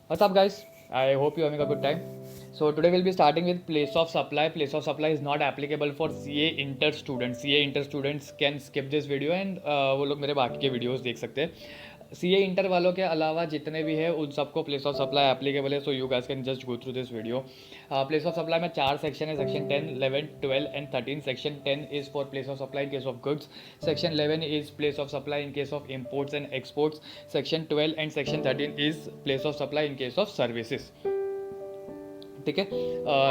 What's up, guys? I hope you're having a good time. So today we'll be starting with place of supply. Place of supply is not applicable for CA inter students. CA inter students can skip this video and वो लोग मेरे बाकी के videos देख सकते हैं. CA inter वालों के अलावा जितने भी है उन सबको प्लेस ऑफ सप्लाई एप्लीकेबल है. So you guys can just go through this video. Place of supply में 4 सेक्शन है. Section 10, 11, 12 and 13. Section 10 is for place of supply in case of goods. Section 11 is place of supply in case of imports and exports. Section 12 and section 13 is place of supply in case of services. ठीक है.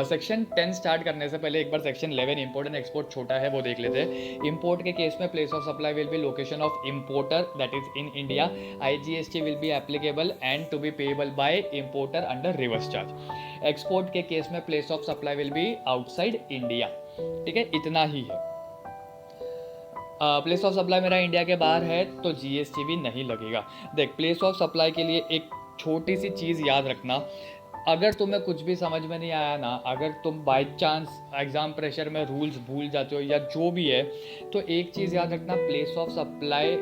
Section 10 start करने से पहले एक बार section 11 import and export छोटा है वो देख लेते हैं. इंपोर्ट के केस में place of supply will be location of importer that is in India. IGST will be applicable and to be payable by importer under reverse charge. Export के case में place of supply will be outside India. ठीक है, इतना ही है. Place of supply मेरा India के बाहर है तो GST भी नहीं लगेगा. देख, प्लेस ऑफ सप्लाई के लिए एक छोटी सी चीज़ याद रखना. अगर तुम्हें कुछ भी समझ में नहीं आया ना, अगर तुम बाय चांस एग्जाम प्रेशर में रूल्स भूल जाते हो या जो भी है, तो एक चीज़ याद रखना, place of supply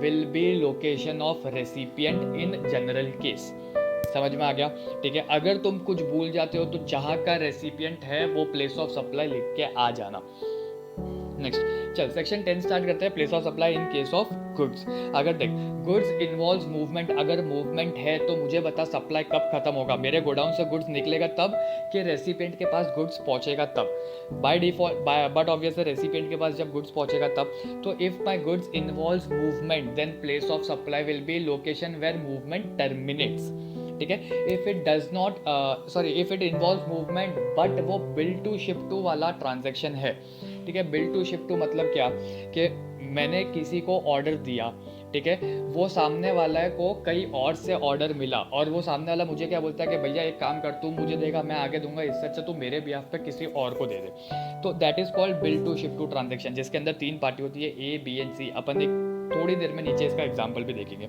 will be location of recipient in general case. समझ में आ गया? ठीक है. अगर तुम कुछ भूल जाते हो तो जहाँ का रेसिपिएंट है वो प्लेस ऑफ सप्लाई लिख के आ जाना. नेक्स्ट, चल सेक्शन 10 स्टार्ट करते हैं. Place of supply in case of goods. अगर देख, गुड्स इन्वॉल्व्स मूवमेंट. अगर मूवमेंट है तो मुझे बता सप्लाई कब खत्म होगा. मेरे गोडाउन से गुड्स निकलेगा तब कि रेसिपिएंट के पास गुड्स पहुंचेगा तब. By default but obviously recipient के पास जब गुड्स पहुंचेगा तब. तो if my goods involves movement then place of supply will be location where movement terminates. ठीक है. If it does not if it involve movement but वो बिल टू शिप टू वाला ट्रांजेक्शन है. ठीक है. बिल टू शिप टू मतलब क्या, कि मैंने किसी को ऑर्डर दिया, ठीक है, वो सामने वाला को कई और से ऑर्डर मिला और वो सामने वाला मुझे क्या बोलता है कि भैया एक काम कर, तू मुझे देगा मैं आगे दूंगा, इससे अच्छा तू मेरे बिहाफ पे किसी और को दे दे. तो that is called bill to ship to transaction, जिसके अंदर 3 पार्टी होती है, A, B एंड C. अपन एक थोड़ी देर में नीचे इसका एग्जाम्पल भी देखेंगे.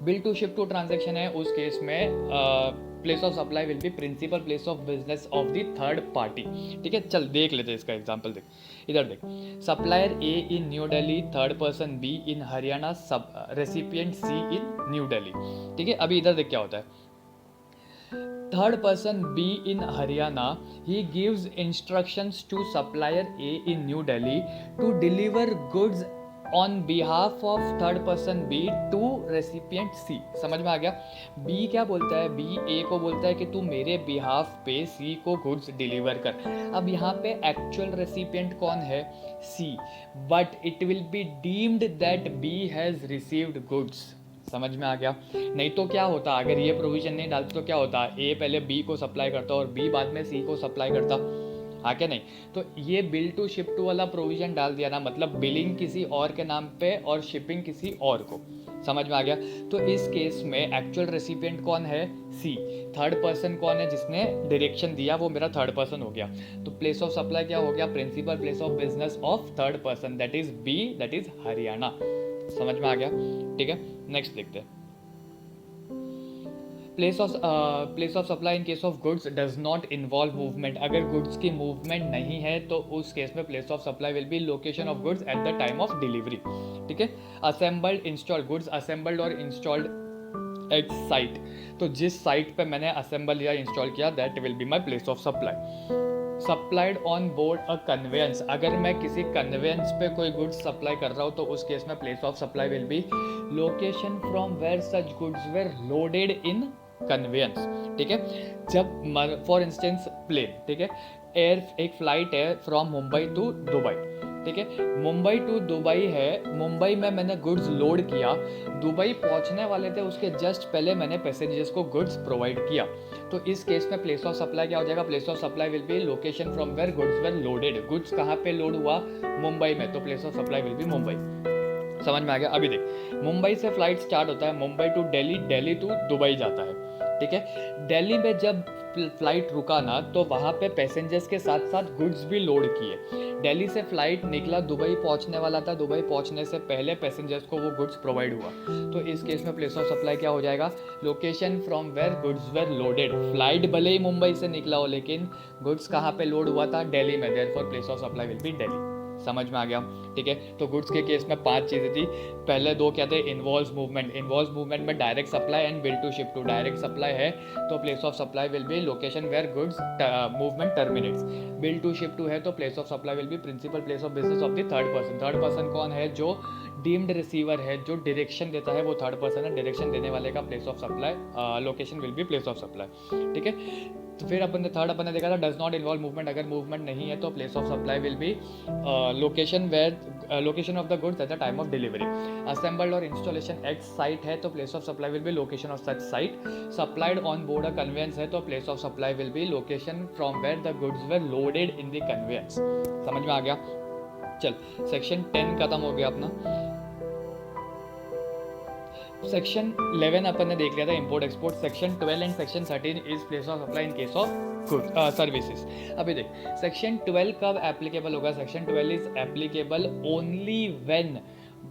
Bill to ship to transaction है, उस केस में place of supply will be principal place of business of the third party. ठीक है. चल देख लेते हैं इसका एग्जांपल. देख, इधर देख, supplier A in new Delhi, third person B इन हरियाणा, सब रेसिपिएंट C इन न्यू दिल्ली. ठीक है. अभी इधर देख क्या होता है. Third person B in Haryana, he gives instructions to supplier A in New Delhi to deliver goods on behalf of third person B to recipient C. समझ में आ गया? B क्या बोलता है, B A को बोलता है कि तू मेरे बिहाफ पे C को गुड्स डिलीवर कर. अब यहाँ पे एक्चुअल रेसिपिएंट कौन है, C, but it will be deemed that B has received goods. समझ में आ गया? नहीं तो क्या होता, अगर ये प्रोविजन नहीं डालते तो क्या होता, A पहले B को सप्लाई करता और B बाद में C को सप्लाई करता. हाँ क्या नहीं? तो ये बिल टू शिप टू वाला प्रोविजन डाल दिया ना, मतलब बिलिंग किसी और के नाम पे और शिपिंग किसी और को. समझ में आ गया? तो इस केस में एक्चुअल रेसिपिएंट कौन है, C. थर्ड पर्सन कौन है, जिसने डायरेक्शन दिया, वो मेरा थर्ड पर्सन हो गया. तो प्लेस ऑफ सप्लाई क्या हो गया, principal place of business of third person that is B, that is Haryana. समझ में आ गया? ठीक है. नेक्स्ट देखते हैं. Place of supply in case of goods does not involve movement. अगर गुड्स की मूवमेंट नहीं है तो उस केस में place of supply will be location of goods at the time of delivery. ठीक है. असेंबल्ड इंस्टॉल्ड गुड्स, असेंबल्ड और इंस्टॉल्ड एट साइट. तो जिस साइट पे मैंने असेंबल या इंस्टॉल किया that will be my place of supply. Supplied on board a convince. अगर मैं किसी कन्वेंस पे कोई गुड्स सप्लाई कर रहा हूँ तो उस केस में place of supply will be location from where such goods were loaded in conveyance. ठीक है. जब फॉर इंस्टेंस प्लेन, ठीक है, एयर एक फ्लाइट है फ्रॉम मुंबई टू दुबई. ठीक है. मुंबई टू दुबई है, मुंबई में मैंने गुड्स लोड किया, दुबई पहुंचने वाले थे, उसके जस्ट पहले मैंने पैसेंजर्स को गुड्स प्रोवाइड किया. तो इस केस में प्लेस ऑफ सप्लाई क्या हो जाएगा, place of supply will be location from where goods were loaded. Goods कहाँ पे लोड हुआ, मुंबई में, तो place of supply will be Mumbai. समझ में आ गया? अभी देख, मुंबई से फ्लाइट स्टार्ट होता है, Mumbai to Delhi, Delhi to Dubai जाता है. ठीक है. दिल्ली में जब फ्लाइट रुका ना तो वहाँ पे पैसेंजर्स के साथ साथ गुड्स भी लोड किए. दिल्ली से फ्लाइट निकला, दुबई पहुँचने वाला था, दुबई पहुँचने से पहले पैसेंजर्स को वो गुड्स प्रोवाइड हुआ. तो इस केस में प्लेस ऑफ सप्लाई क्या हो जाएगा, location from where goods were loaded. Flight भले ही मुंबई से निकला हो लेकिन गुड्स कहाँ पे लोड हुआ था, दिल्ली में, therefore place of supply will be Delhi. समझ में आ गया, ठीक है। तो गुड्स के केस में 5 चीज़ें थी। पहले 2 क्या थे, इन्वॉल्व मूवमेंट। इन्वॉल्व मूवमेंट में direct supply and bill to ship to. Direct supply है तो place of supply will be location where goods movement terminates. Bill to ship to है तो place of supply will be principal place of business of the third person. Third person कौन है, जो deemed receiver है, जो direction देता है वो थर्ड पर्सन है। डायरेक्शन देने वाले का place of supply location will be place of supply, ठीक है। तो फिर अपन ने देखा था डज नॉट इन्वॉल्व मूवमेंट। अगर मूवमेंट नहीं है तो place of supply will be location of the goods at the time of delivery. Assembled और इंस्टॉलेशन एक्स साइट है तो place of supply will be location of such site. Supplied on board a convince है तो place of supply will be location from where the goods were loaded in the conveyance. समझ में आ गया। चल, section 10 खत्म हो गया अपना। सेक्शन 11 अपन ने देख लिया था, import export. Section 12 and section 13 is place of supply in case of goods services. अभी देख, सेक्शन 12 कब एप्लीकेबल होगा। Section 12 is applicable only when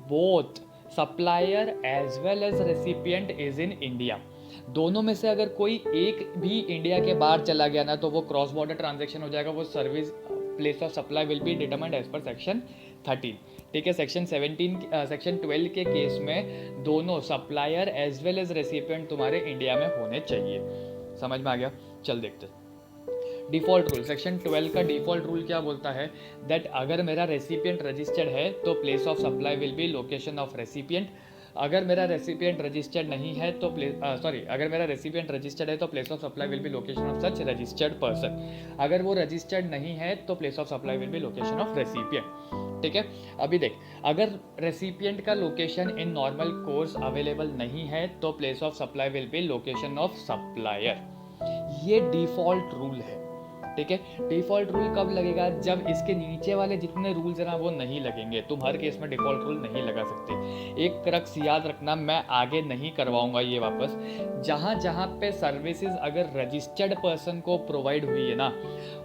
both supplier as well as recipient is in India. दोनों में से अगर कोई एक भी इंडिया के बाहर चला गया ना तो वो क्रॉस बॉर्डर ट्रांजैक्शन हो जाएगा। वो service place of supply will be determined as per section 13, ठीक है। सेक्शन 12 के केस में दोनों supplier as well as recipient तुम्हारे इंडिया में होने चाहिए। समझ में आ गया। चल देखते। डिफॉल्ट रूल, सेक्शन 12 का डिफॉल्ट रूल क्या बोलता है, दैट अगर मेरा रेसिपिएंट रजिस्टर्ड है तो place of supply will be location of recipient. अगर मेरा रेसिपिएंट रजिस्टर्ड नहीं है तो अगर मेरा रेसिपिएंट रजिस्टर्ड है तो place of supply will be location of such registered person. अगर वो रजिस्टर्ड नहीं है तो place of supply will be location of recipient, ठीक है। अभी देख, अगर रेसिपिएंट का location in normal course available नहीं है तो place of supply will be location of supplier. ये डिफॉल्ट रूल है, ठीक है। डिफॉल्ट रूल कब लगेगा, जब इसके नीचे वाले जितने रूल्स है ना वो नहीं लगेंगे। तुम हर केस में डिफॉल्ट रूल नहीं लगा सकते। एक क्रक्स याद रखना, मैं आगे नहीं करवाऊंगा ये वापस। जहां जहां पे सर्विसेज अगर रजिस्टर्ड पर्सन को प्रोवाइड हुई है ना,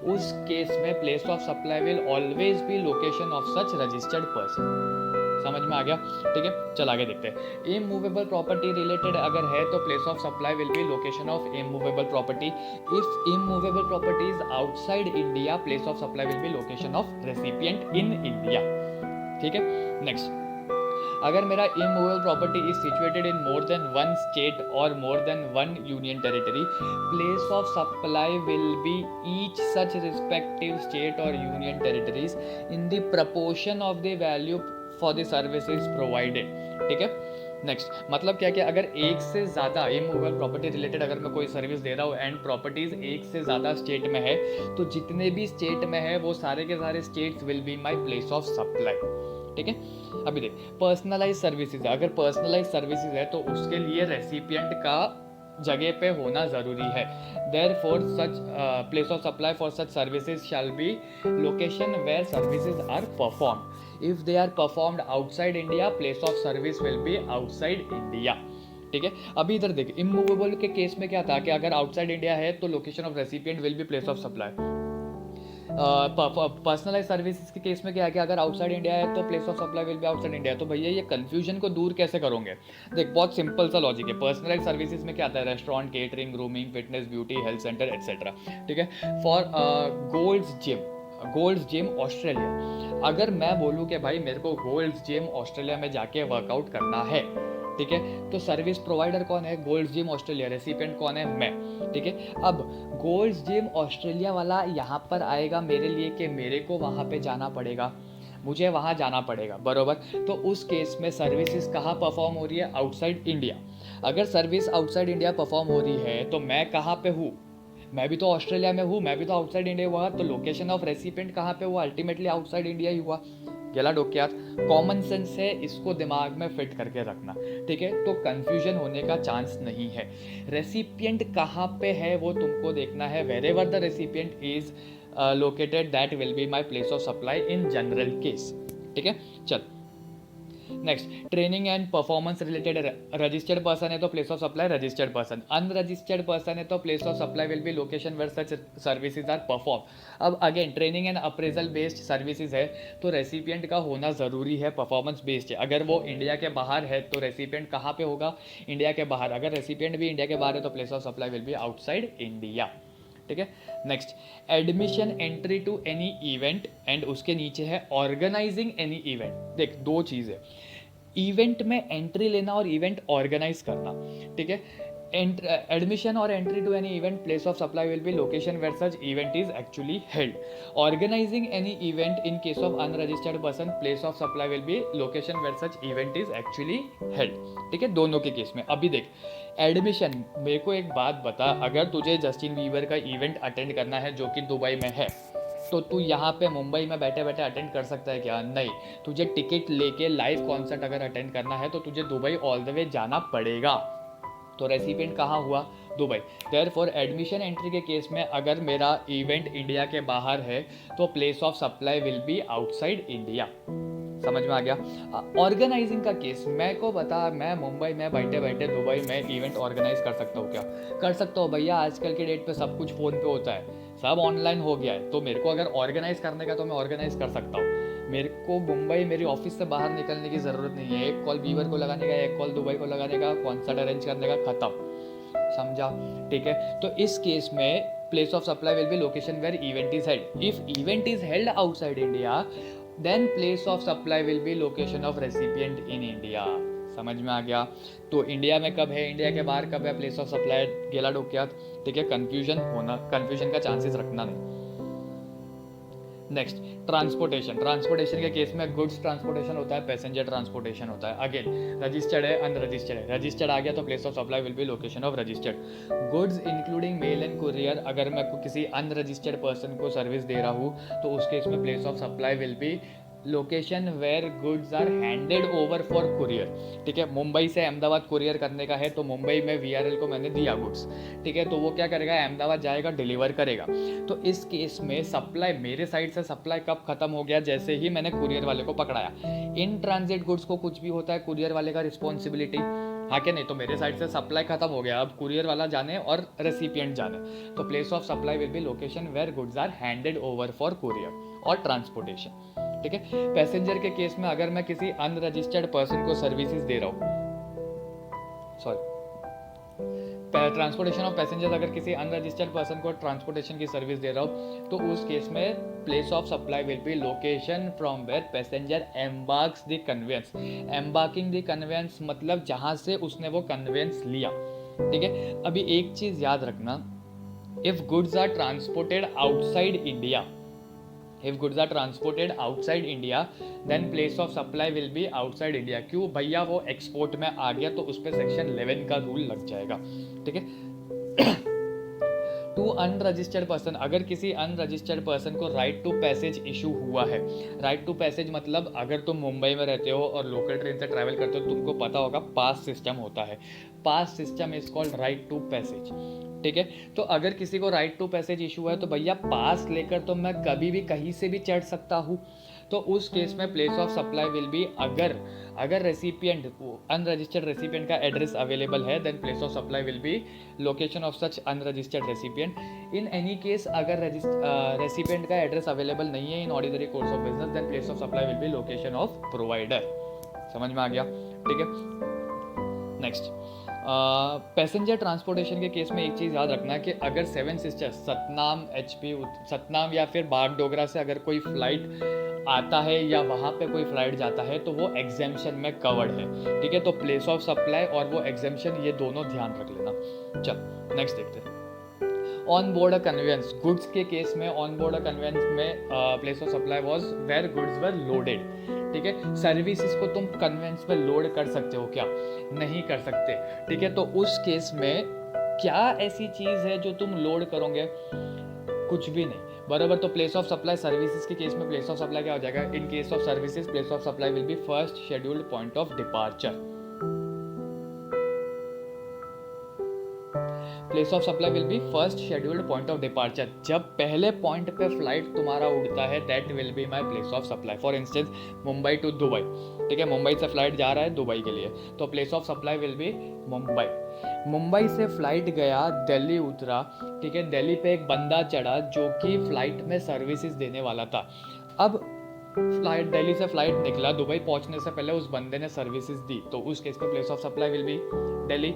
उस केस में place of supply will always be location of such registered person. समझ में आ गया, ठीक है। चल आगे देखते हैं। इमूवेबल प्रॉपर्टी रिलेटेड अगर है तो place of supply will be location of immovable property. If immovable property is outside India, place of supply will be location of recipient in India, ठीक है। नेक्स्ट, अगर मेरा immovable property is situated in more than one state और more than one union territory, place of supply will be each such respective state और union territories in the proportion of the value for the services provided, ठीक है। Next, मतलब क्या क्या, अगर एक से ज़्यादा इमूवेबल प्रॉपर्टी रिलेटेड अगर मैं कोई सर्विस दे रहा हूँ एंड प्रॉपर्टीज एक से ज़्यादा स्टेट में है तो जितने भी स्टेट में है वो सारे के सारे states will be my place of supply, ठीक है। अभी देख, पर्सनलाइज सर्विसेज, अगर पर्सनलाइज सर्विसेज है तो उसके लिए रेसिपिएंट का जगह पे होना ज़रूरी है। Therefore, such place of supply for such services shall be location where services are performed. If they are performed outside India, place of service will be outside India. ठीक है। अभी इधर देख, इमूवेबल के केस में क्या था कि अगर आउटसाइड इंडिया है तो location of recipient will be place of supply. Personalize services के केस में क्या है कि अगर आउटसाइड इंडिया है तो place of supply will be outside India. तो भैया ये कंफ्यूजन को दूर कैसे करोगे। देख, बहुत सिंपल सा लॉजिक है। पर्सनलाइज सर्विसेज में क्या आता है, restaurant, catering, grooming, fitness, beauty, health centre etcetera, ठीक है। फॉर गोल्ड्स जिम ऑस्ट्रेलिया, अगर मैं बोलूँ कि भाई मेरे को गोल्ड्स जिम ऑस्ट्रेलिया में जाके वर्कआउट करना है, ठीक है, तो सर्विस प्रोवाइडर कौन है, गोल्ड्स जिम ऑस्ट्रेलिया। रेसिपिएंट कौन है, मैं, ठीक है। अब गोल्ड्स जिम ऑस्ट्रेलिया वाला यहाँ पर आएगा मेरे लिए कि मेरे को वहाँ पे जाना पड़ेगा, मुझे वहाँ जाना पड़ेगा, बरोबर। तो उस केस में सर्विसेज कहाँ परफॉर्म हो रही है, आउटसाइड इंडिया। अगर सर्विस आउटसाइड इंडिया परफॉर्म हो रही है तो मैं कहाँ पे हूँ, मैं भी तो ऑस्ट्रेलिया में हूँ, मैं भी तो आउटसाइड इंडिया हुआ, तो लोकेशन ऑफ रेसिपिएंट कहाँ पे हुआ, अल्टीमेटली आउटसाइड इंडिया ही हुआ। गेला डोक्यात, कॉमन सेंस है, इसको दिमाग में फिट करके रखना, ठीक है। तो कंफ्यूजन होने का चांस नहीं है। रेसिपिएंट कहाँ पे है वो तुमको देखना है। Wherever the recipient is located that will be my place of supply in general case, ठीक है। चल next, training and performance related, registered person है तो place of supply registered person, unregistered person है तो place of supply will be location where such services are perform. अब again training and appraisal based services है तो recipient का होना ज़रूरी है, परफॉर्मेंस बेस्ड है। अगर वो इंडिया के बाहर है तो रेसिपिएंट कहाँ पे होगा, इंडिया के बाहर। अगर रेसिपिएंट भी इंडिया के बाहर है तो place of supply will be outside India, ठीक है। Next, admission entry to any event, and उसके नीचे है ऑर्गेनाइजिंग एनी इवेंट। देख, दो चीज़ है, इवेंट में एंट्री लेना और इवेंट ऑर्गेनाइज करना, ठीक है। एडमिशन और entry to any event, place of supply will be location where such event is actually held. Organizing any event in case of unregistered person, place of supply will be location where such event is actually held, ठीक है, दोनों के case में। अभी देख, admission, मेरे को एक बात बता, अगर तुझे जस्टिन बीबर का इवेंट अटेंड करना है जो कि दुबई में है, तो तू यहाँ पे मुंबई में बैठे बैठे अटेंड कर सकता है क्या? नहीं, तुझे टिकट लेके लाइव कॉन्सर्ट अगर अटेंड करना है तो तुझे दुबई ऑल द वे जाना पड़ेगा। तो रेसिपिएंट कहाँ हुआ? दुबई। देयरफॉर एडमिशन एंट्री के केस में अगर मेरा इवेंट इंडिया के बाहर है तो place of supply will be outside India. समझ में आ गया? ऑर्गेनाइजिंग का केस, मैं को बता, मैं मुंबई में बैठे बैठे दुबई में इवेंट ऑर्गेनाइज कर सकता हूँ क्या? कर सकता हूँ भैया, आजकल के डेट पे सब कुछ फ़ोन पे होता है, सब ऑनलाइन हो गया है। तो मेरे को अगर ऑर्गेनाइज करने का तो मैं ऑर्गेनाइज कर सकता हूँ। मेरे को मुंबई मेरी ऑफिस से बाहर निकलने की ज़रूरत नहीं है, एक कॉल बीवर को लगाने का, एक कॉल दुबई को लगाने का, कॉन्सर्ट अरेंज करने का, खत्म। समझा? ठीक है। तो इस केस में place of supply will be location where event is held. If event is held outside India, then place of supply will be location of recipient in India. समझ में आ गया? तो इंडिया में कब है, इंडिया के बाहर कब है प्लेस ऑफ सप्लाई, गेला डोक्यात, ठीक है। कन्फ्यूजन का चांसेस रखना नहीं। नेक्स्ट, ट्रांसपोर्टेशन के केस में गुड्स ट्रांसपोर्टेशन होता है, पैसेंजर ट्रांसपोर्टेशन होता है। अगेन, रजिस्टर्ड है, अनरजिस्टर्ड है। रजिस्टर्ड आ गया तो place of supply will be location of registered. Goods including mail and courier, अगर मैं किसी अनरजिस्टर्ड पर्सन को सर्विस दे रहा हूँ तो उस केस में place of supply will be location where goods are handed over for courier, ठीक है। मुंबई से अहमदाबाद कुरियर करने का है तो मुंबई में वीआरएल को मैंने दिया गुड्स, ठीक है, तो वो क्या करेगा, अहमदाबाद जाएगा, डिलीवर करेगा। तो इस केस में सप्लाई, मेरे साइड से सप्लाई कब खत्म हो गया, जैसे ही मैंने कुरियर वाले को पकड़ाया। इन ट्रांजिट गुड्स को कुछ भी होता है, कुरियर वाले का रिस्पॉन्सिबिलिटी, हाँ क्या नहीं? तो मेरे साइड से सप्लाई खत्म हो गया, अब कुरियर वाला जाने और रेसिपिएंट जाने। तो place of supply will be location where goods are handed over for courier और ट्रांसपोर्टेशन, ठीक है। पैसेंजर के केस में अगर मैं किसी अनरजिस्टर्ड पर्सन को सर्विसेज दे रहा हूँ, ट्रांसपोर्टेशन ऑफ पैसेंजर्स, अगर किसी अनरजिस्टर्ड पर्सन को ट्रांसपोर्टेशन की सर्विस दे रहा हूँ तो उस केस में place of supply will be location from where passenger embarks the conveyance. Embarking the conveyance मतलब जहाँ से उसने वो कन्वेंस लिया, ठीक है। अभी एक चीज़ याद रखना, if goods are transported outside India, if goods are transported outside India, then place of supply will be outside India। क्यों भैया? वो एक्सपोर्ट में आ गया तो उस पर सेक्शन 11 का रूल लग जाएगा, ठीक है। टू अनरजिस्टर्ड पर्सन, अगर किसी अनरजिस्टर्ड पर्सन को राइट टू पैसेज इशू हुआ है, राइट टू पैसेज मतलब अगर तुम मुंबई में रहते हो और लोकल ट्रेन से ट्रैवल करते हो, तुमको पता होगा पास सिस्टम होता है। Pass system is called right to passage, ठीक है। तो अगर किसी को राइट टू पैसेज इशू है तो भैया पास लेकर तो मैं कभी भी कहीं से भी चढ़ सकता हूँ। तो उस केस में place of supply will be, अगर रेसिपिएंट, अनरजिस्टर्ड रेसिपिएंट का एड्रेस अवेलेबल है, then place of supply will be location of such unregistered recipient. In any case अगर रेसिपिएंट का एड्रेस अवेलेबल नहीं है in ordinary course of business, then place of supply will be location of provider. समझ में आ गया? ठीक है। नेक्स्ट, पैसेंजर ट्रांसपोर्टेशन के केस में एक चीज़ याद रखना है कि अगर सेवन सिस्टर्स, सतनाम या फिर बागडोगरा से अगर कोई फ्लाइट आता है या वहाँ पे कोई फ्लाइट जाता है तो वो एग्जेम्पशन में कवर्ड है, ठीक है। तो प्लेस ऑफ सप्लाई और वो एग्जेम्पशन, ये दोनों ध्यान रख लेना। चल नेक्स्ट देखते हैं। On board a conveyance, goods के केस में ऑन बोर्ड अ कन्वेंस में place of supply was where goods were loaded, ठीक है। सर्विसेज को तुम कन्वेंस में लोड कर सकते हो क्या? नहीं कर सकते, ठीक है। तो उस केस में क्या ऐसी चीज़ है जो तुम लोड करोगे? कुछ भी नहीं, बराबर। तो प्लेस ऑफ सप्लाई सर्विसेज के केस में प्लेस ऑफ सप्लाई क्या हो जाएगा? In case of services place of supply will be first scheduled point of departure. Place of supply will be first scheduled point of departure. जब पहले point पे flight तुम्हारा उड़ता है, that will be my place of supply. For instance Mumbai to Dubai, ठीक है। मुंबई से flight जा रहा है दुबई के लिए, तो place of supply will be Mumbai. Mumbai से फ्लाइट गया, दिल्ली उतरा, ठीक है। दिल्ली पे एक बंदा चढ़ा जो कि फ्लाइट में सर्विसेज देने वाला था। अब फ्लाइट, दिल्ली से फ्लाइट निकला, दुबई पहुंचने से पहले उस बंदे ने सर्विसेज दी, तो उस केस पे place of supply will be Delhi,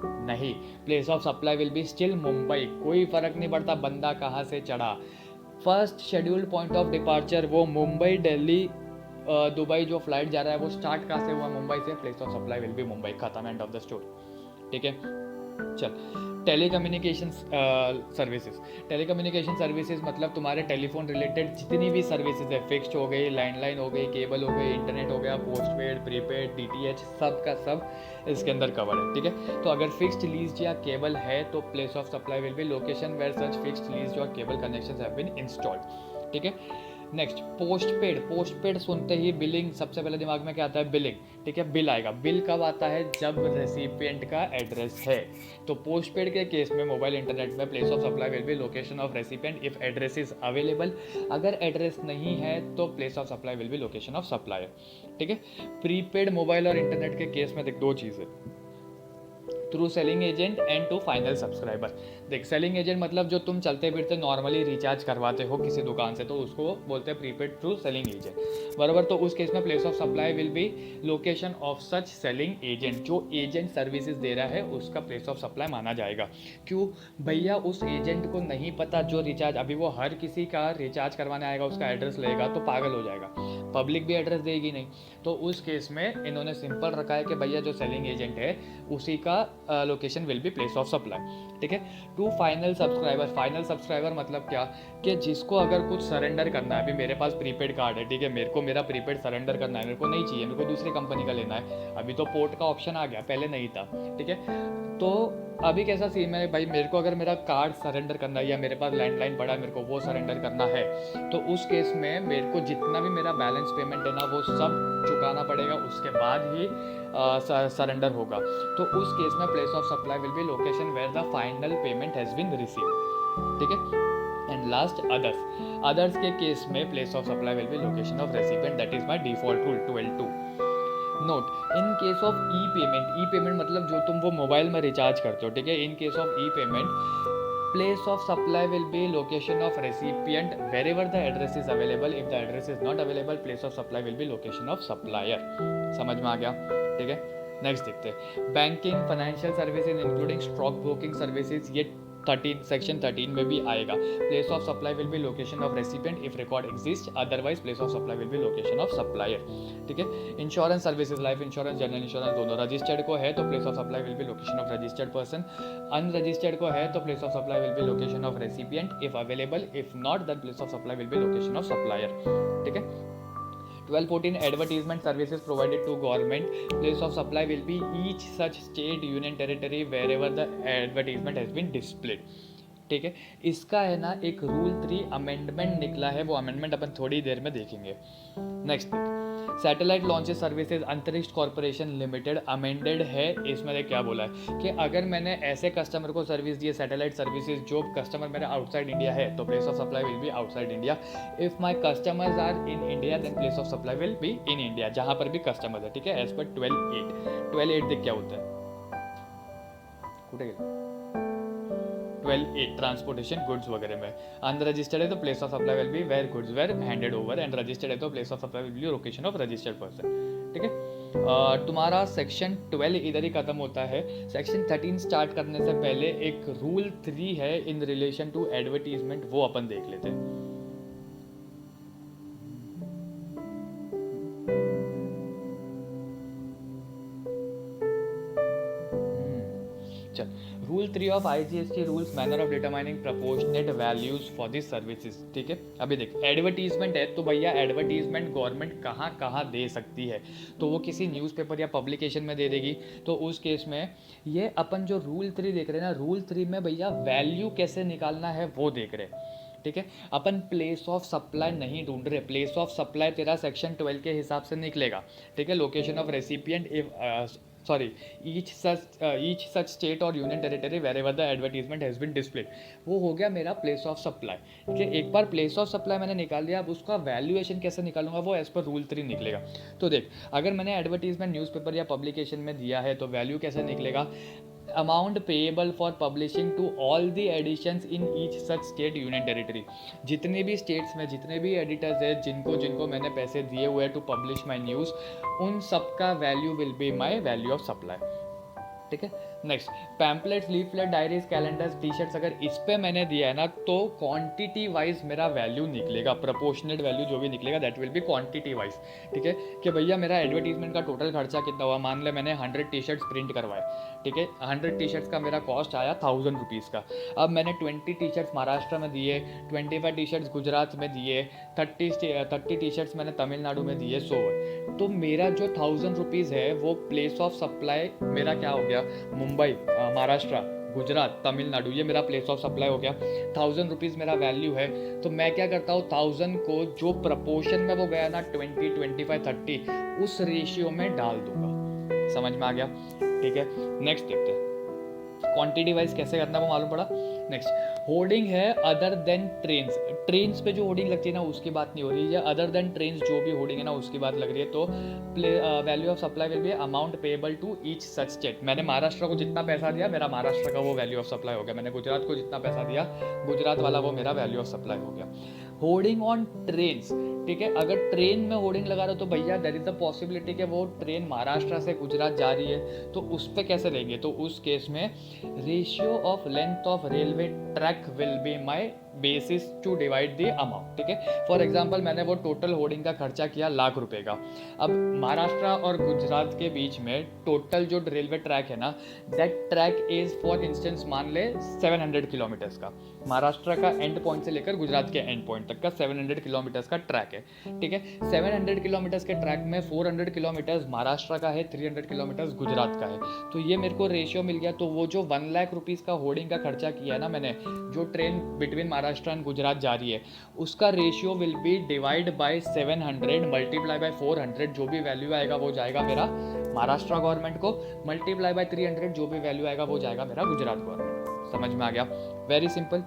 नहीं, place of supply will be still Mumbai. कोई फर्क नहीं पड़ता बंदा कहाँ से चढ़ा, first scheduled point of departure वो मुंबई, दिल्ली, दुबई जो फ्लाइट जा रहा है वो स्टार्ट कहाँ से हुआ, मुंबई से। Place of supply will be Mumbai, खत्म, एंड ऑफ द स्टोरी। ठीक है, चल। टेलीकम्युनिकेशन सर्विसेज, टेलीकम्युनिकेशन सर्विसेज मतलब तुम्हारे टेलीफोन रिलेटेड जितनी भी सर्विसेज है, फिक्स्ड हो गई, लैंडलाइन हो गई, केबल हो गई, इंटरनेट हो गया, पोस्टपेड, प्रीपेड, डीटीएच, सब का सब इसके अंदर कवर है। ठीक है, तो अगर फिक्स्ड लीज या केबल है तो place of supply will be location where such fixed lease और cable connections have been installed. ठीक है, नेक्स्ट पोस्टपेड। पोस्टपेड सुनते ही बिलिंग, सबसे पहले दिमाग में क्या आता है, बिलिंग। ठीक है, बिल आएगा। बिल कब आता है, जब रेसिपिएंट का एड्रेस है। तो पोस्टपेड के केस में मोबाइल इंटरनेट में place of supply will be location of recipient if address is available. अगर एड्रेस नहीं है तो place of supply will be location of supplier. ठीक है, प्रीपेड मोबाइल और इंटरनेट के केस में देख दो चीज़ें, through selling agent and to final subscriber. देख, सेलिंग एजेंट मतलब जो तुम चलते फिरते नॉर्मली रिचार्ज करवाते हो किसी दुकान से, तो उसको बोलते हैं प्रीपेड थ्रू सेलिंग एजेंट, बराबर। तो उस केस में place of supply will be location of such selling agent. जो एजेंट सर्विसेज दे रहा है उसका प्लेस ऑफ सप्लाई माना जाएगा। क्यों भैया, उस एजेंट को नहीं पता जो रिचार्ज, अभी वो हर किसी का रिचार्ज करवाने आएगा, उसका एड्रेस लेगा तो पागल हो जाएगा, पब्लिक भी एड्रेस देगी नहीं। तो उस केस में इन्होंने सिंपल रखा है कि भैया जो सेलिंग एजेंट है उसी का location will be place of supply. ठीक है, to final subscriber. Final subscriber मतलब क्या, कि जिसको अगर कुछ सरेंडर करना है, अभी मेरे पास प्रीपेड कार्ड है, ठीक है, मेरे को मेरा प्रीपेड सरेंडर करना है, मेरे को नहीं चाहिए, मेरे को दूसरी कंपनी का लेना है। अभी तो पोर्ट का ऑप्शन आ गया, पहले नहीं था। ठीक है, तो अभी कैसा सीन है भाई, मेरे को अगर मेरा कार्ड सरेंडर करना है या मेरे पास लैंडलाइन पड़ा है, मेरे को वो सरेंडर करना है, तो उस केस में मेरे को जितना भी मेरा बैलेंस पेमेंट है ना वो सब चुकाना पड़ेगा, उसके बाद ही सरेंडर होगा। तो उस केस में place of supply will be location where the final payment has been received. ठीक है, एंड लास्ट अदर्स। अदर्स के केस में place of supply will be location of recipient, that is my default rule 12(2). Note, in case of e payment, e payment मतलब जो तुम वो mobile में recharge करते हो, ठीक है, इन case of e payment place of supply will be location of recipient wherever the address is available. If the address is not available place of supply will be location of supplier. समझ में आ गया? ठीक है, next देखते हैं। Banking, financial services including stock broking services, ये 13 section 13 में भी आएगा। Place of supply will be location of recipient if record exist, otherwise place of supply will be location of supplier. ठीक है, insurance services, life insurance, general insurance दोनों। Registered को है तो place of supply will be location of registered person, unregistered को है तो place of supply will be location of recipient if available, if not then place of supply will be location of supplier. ठीक है, 12(14) advertisement services provided to government, place of supply will be each such state, union territory wherever the advertisement has been displayed। ठीक है, इसका है ना एक rule 3 amendment निकला है, वो अमेंडमेंट अपन थोड़ी देर में देखेंगे। नेक्स्ट, सैटेलाइट लॉन्चेस सर्विसेज अंतरिक्ष कॉर्पोरेशन लिमिटेड अमेंडेड है। इसमें क्या बोला है कि अगर मैंने ऐसे कस्टमर को सर्विस दी है सैटेलाइट सर्विसेज, जो कस्टमर मेरा आउटसाइड इंडिया है, तो place of supply will be outside India. If my customers are in India then place of supply will be in India, जहाँ पर भी कस्टमर्स है। ठीक है, एज पर 12(8). देख क्या होता है, कुठे 12(8) ट्रांसपोर्टेशन गुड्स वगैरह में। अनरजिस्टर्ड है तो place of supply will be where goods were handed over, and registered है तो place of supply will be location of registered person. ठीक है, तुम्हारा सेक्शन 12 इधर ही खत्म होता है। सेक्शन 13 स्टार्ट करने से पहले एक रूल 3 है इन रिलेशन टू एडवर्टीजमेंट, वो अपन देख लेते हैं। Rule 3 of IGST rules manner of determining proportionate values for this services. ठीक है, अभी देख एडवर्टीजमेंट है तो भैया एडवर्टीजमेंट गवर्नमेंट कहाँ कहाँ दे सकती है, तो वो किसी न्यूज़पेपर या पब्लिकेशन में दे देगी। तो उस केस में ये अपन जो रूल 3 देख रहे हैं ना, रूल 3 में भैया वैल्यू कैसे निकालना है वो देख रहे हैं। ठीक है, अपन प्लेस ऑफ सप्लाई नहीं ढूंढ रहे, प्लेस ऑफ सप्लाई तेरा सेक्शन 12 के हिसाब से निकलेगा। ठीक है, location of recipient if each such state or union territory wherever the advertisement has been displayed, वो हो गया मेरा प्लेस ऑफ सप्लाई। ठीक है, एक बार प्लेस ऑफ सप्लाई मैंने निकाल दिया, अब उसका वैल्यूएशन कैसे निकालूंगा वो एज पर रूल 3 निकलेगा। तो देख, अगर मैंने एडवर्टीजमेंट न्यूज़पेपर या पब्लिकेशन में दिया है तो वैल्यू कैसे निकलेगा, amount payable for publishing to all the editions in each such state union territory. जितने भी स्टेट्स में जितने भी एडिटर्स हैं जिनको मैंने पैसे दिए हुए हैं टू पब्लिश माई न्यूज़, उन सब का value will be my value of supply. ठीक है। Next, pamphlets, leaflet, diaries, calendars, T shirts, अगर इस पे मैंने दिया है ना तो क्वांटिटी वाइज मेरा वैल्यू निकलेगा, प्रोपोर्शनेट वैल्यू जो भी निकलेगा that will B quantity wise, ठीक है। कि भैया मेरा एडवर्टीजमेंट का टोटल खर्चा कितना हुआ, मान ले मैंने 100 टी शर्ट्स प्रिंट करवाए, ठीक है, 100 टी शर्ट्स का मेरा कॉस्ट आया 1000 रुपीज़ का। अब मैंने 20 टी शर्ट्स महाराष्ट्र में दिए, 25 टी शर्ट्स गुजरात में दिए, 30 टी शर्ट्स मैंने तमिलनाडु में दिए, सो तो मेरा जो 1000 रुपीज़ है वो प्लेस ऑफ सप्लाई मेरा क्या हो गया, मुंबई, महाराष्ट्र, गुजरात, तमिलनाडु, ये मेरा प्लेस ऑफ सप्लाई हो गया। 1000 रुपीज़ मेरा वैल्यू है, तो मैं क्या करता हूँ 1000 को जो प्रपोर्शन में वो गया ना 20, 25, 30 उस रेशियो में डाल दूंगा। समझ में आ गया, ठीक है। नेक्स्ट देखते हैं क्वांटिटी वाइज कैसे करना है वो मालूम पड़ा। नेक्स्ट, होर्डिंग है अदर देन ट्रेन्स, ट्रेन्स पे जो होर्डिंग लगती है ना उसकी बात नहीं हो रही है, अदर देन ट्रेन्स जो भी होर्डिंग है ना उसकी बात लग रही है। तो value of supply will be amount payable to each such state. मैंने महाराष्ट्र को जितना पैसा दिया मेरा महाराष्ट्र का वो वैल्यू ऑफ सप्लाई हो गया, मैंने गुजरात को जितना पैसा दिया गुजरात वाला वो मेरा वैल्यू ऑफ सप्लाई हो गया। होर्डिंग ऑन ट्रेन्स, ठीक है, अगर ट्रेन में होर्डिंग लगा रहे हो तो भैया देयर इज द पॉसिबिलिटी कि वो ट्रेन महाराष्ट्र से गुजरात जा रही है, तो उस पर कैसे लेंगे, तो उस केस में ratio of length of railway track will be my basis to divide the amount, ठीक है। फॉर एग्जांपल मैंने वो टोटल होर्डिंग का खर्चा किया ₹1,00,000 का। अब महाराष्ट्र और गुजरात के बीच में टोटल जो रेलवे ट्रैक है ना that track is for instance मान ले 700 किलोमीटर्स का, महाराष्ट्र का एंड पॉइंट से लेकर गुजरात के एंड पॉइंट तक का 700 किलोमीटर्स का ट्रैक है, ठीक है। 700 किलोमीटर्स के ट्रैक में 400 किलोमीटर्स महाराष्ट्र का है, 300 किलोमीटर्स गुजरात का है, तो ये मेरे को रेशियो मिल गया। तो वो जो 1,00,000 रुपीज़ का होर्डिंग का खर्चा किया है ना मैंने, जो train between Maharashtra and Gujarat जा रही है उसका ratio will be divide by 700 multiply by 400, जो भी वैल्यू आएगा वो जाएगा मेरा महाराष्ट्र गवर्नमेंट को, मल्टीप्लाई बाय 300 जो भी वैल्यू आएगा वो जाएगा मेरा गुजरात गवर्नमेंट को। समझ में आ गया, very simple.